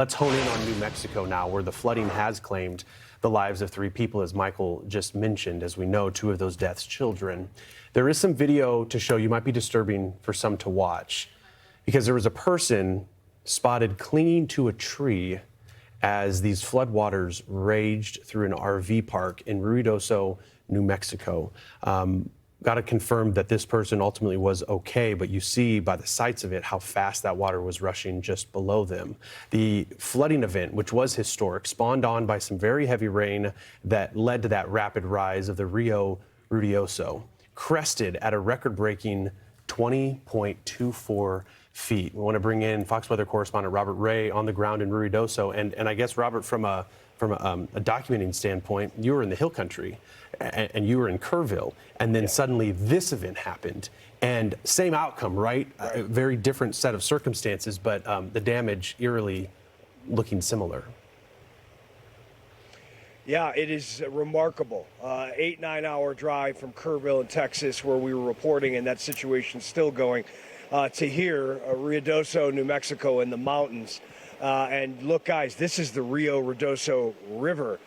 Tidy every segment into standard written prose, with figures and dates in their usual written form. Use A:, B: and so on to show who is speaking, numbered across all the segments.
A: Let's hone in on New Mexico now, where the flooding has claimed the lives of 3 people, as Michael just mentioned. As we know, 2 of those deaths children. There is some video to show you, might be disturbing for some to watch, because there was a person spotted clinging to a tree as these floodwaters raged through an RV park in Ruidoso, New Mexico. Got to confirm that this person ultimately was okay, but you see by the sights of it how fast that water was rushing just below them. The flooding event, which was historic, spawned on by some very heavy rain that led to that rapid rise of the Rio Ruidoso, crested at a record-breaking 20.24 feet. We want to bring in Fox Weather Correspondent Robert Ray on the ground in Ruidoso, and I guess, Robert, from a documenting standpoint, you were in the hill country and you were in Kerrville, and then suddenly this event happened, and same outcome, right? A very different set of circumstances, but the damage eerily looking similar.
B: Yeah, it is remarkable. 8-9 hour drive from Kerrville in Texas, where we were reporting, and that situation's still going, to here, Ruidoso, New Mexico, in the mountains. And look, guys, this is the Rio Ruidoso River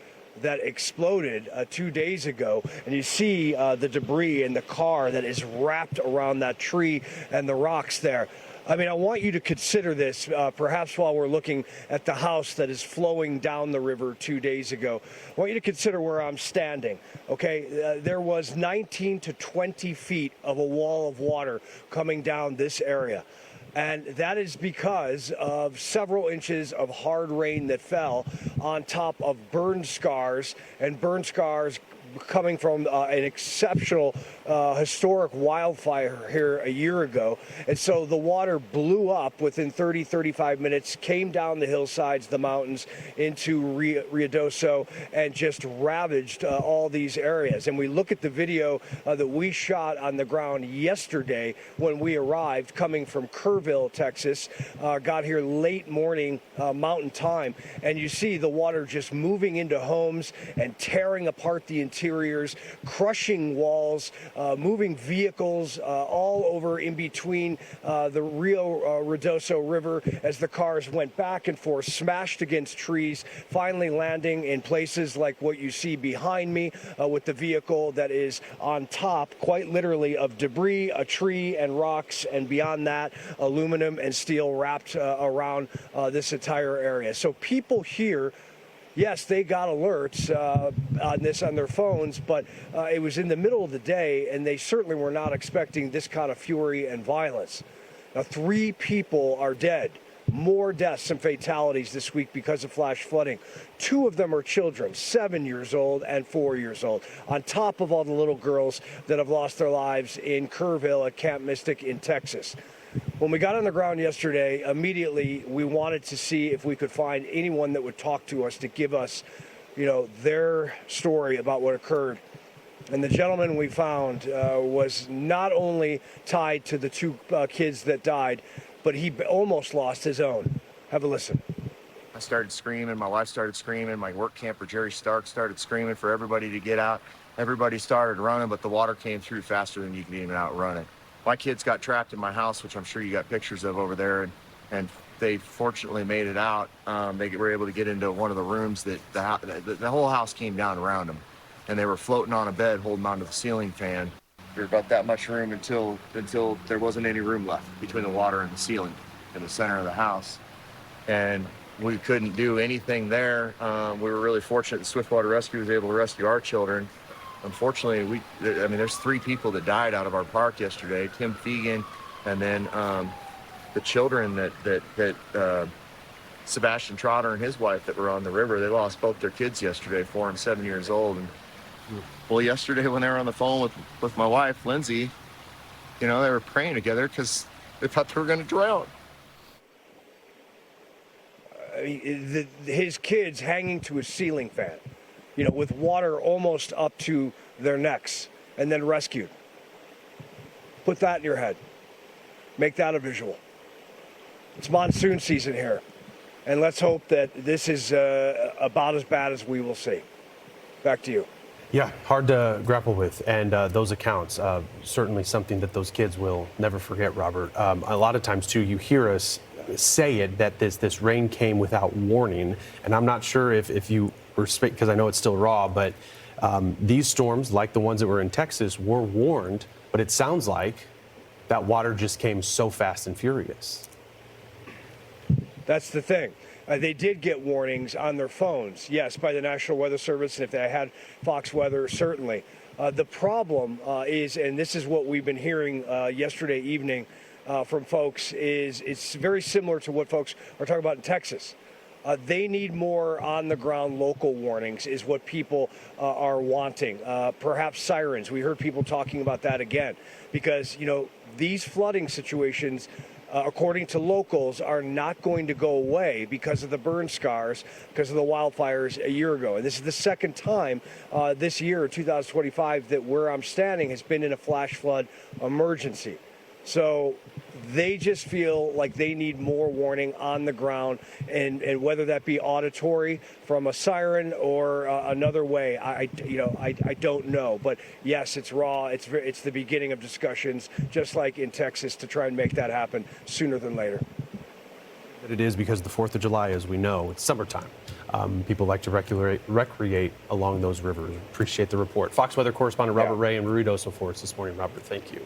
B: that exploded 2 days ago. And you see the debris in the car that is wrapped around that tree and the rocks there. I mean, I want you to consider this, perhaps while we're looking at the house that is flowing down the river 2 days ago. I want you to consider where I'm standing, okay? There was 19 to 20 feet of a wall of water coming down this area. And that is because of several inches of hard rain that fell on top of burn scars, and burn scars coming from an exceptional historic wildfire here a year ago. And so the water blew up within 35 minutes, came down the hillsides, the mountains, into Ruidoso, and just ravaged all these areas. And we look at the video that we shot on the ground yesterday when we arrived, coming from Kerrville, Texas, got here late morning mountain time, and you see the water just moving into homes and tearing apart the interiors, crushing walls, moving vehicles all over in between the Rio Ruidoso River as the cars went back and forth, smashed against trees, finally landing in places like what you see behind me with the vehicle that is on top, quite literally, of debris, a tree, and rocks, and beyond that, aluminum and steel wrapped around this entire area. So people here, yes, they got alerts on their phones, but it was in the middle of the day, and they certainly were not expecting this kind of fury and violence. Now, 3 people are dead. More deaths and fatalities this week because of flash flooding. 2 of them are children, 7 years old and 4 years old, on top of all the little girls that have lost their lives in Kerrville at Camp Mystic in Texas. When we got on the ground yesterday, immediately we wanted to see if we could find anyone that would talk to us to give us, their story about what occurred. And the gentleman we found was not only tied to the 2 kids that died, but he almost lost his own. Have a listen.
C: I started screaming. My wife started screaming. My work camper, Jerry Stark, started screaming for everybody to get out. Everybody started running, but the water came through faster than you could even outrun it. My kids got trapped in my house, which I'm sure you got pictures of over there, and they fortunately made it out. They were able to get into one of the rooms that the whole house came down around them, and they were floating on a bed holding onto the ceiling fan. There was about that much room until there wasn't any room left between the water and the ceiling in the center of the house, and we couldn't do anything there. We were really fortunate that Swiftwater Rescue was able to rescue our children. Unfortunately, there's 3 people that died out of our park yesterday. Tim Fegan, and then the children that Sebastian Trotter and his wife that were on the river. They lost both their kids yesterday, 4 and 7 years old. And well, yesterday when they were on the phone with my wife, Lindsay, they were praying together because they thought they were going to drown.
B: His kids hanging to a ceiling fan, with water almost up to their necks, and then rescued. Put that in your head. Make that a visual. It's monsoon season here, and let's hope that this is about as bad as we will see. Back to you.
A: Yeah, hard to grapple with, and those accounts, certainly something that those kids will never forget, Robert. A lot of times, too, you hear us say it that this rain came without warning, and I'm not sure if you were, because I know it's still raw, but these storms, like the ones that were in Texas, were warned, but it sounds like that water just came so fast and furious.
B: That's the thing. They did get warnings on their phones, yes, by the National Weather Service, and if they had Fox Weather, certainly. The problem is, and this is what we've been hearing yesterday evening from folks, is it's very similar to what folks are talking about in Texas. They need more on-the-ground local warnings is what people are wanting. Perhaps sirens. We heard people talking about that again because, you know, these flooding situations, according to locals, are not going to go away because of the burn scars, because of the wildfires a year ago. And this is the second time this year, 2025, that where I'm standing has been in a flash flood emergency. So they just feel like they need more warning on the ground, and whether that be auditory from a siren or another way, I don't know. But yes, it's raw. It's the beginning of discussions, just like in Texas, to try and make that happen sooner than later.
A: That it is because the 4th of July, as we know, it's summertime. People like to recreate along those rivers. Appreciate the report. Fox Weather Correspondent Robert Ray in Rio Ruidoso for us this morning. Robert, thank you.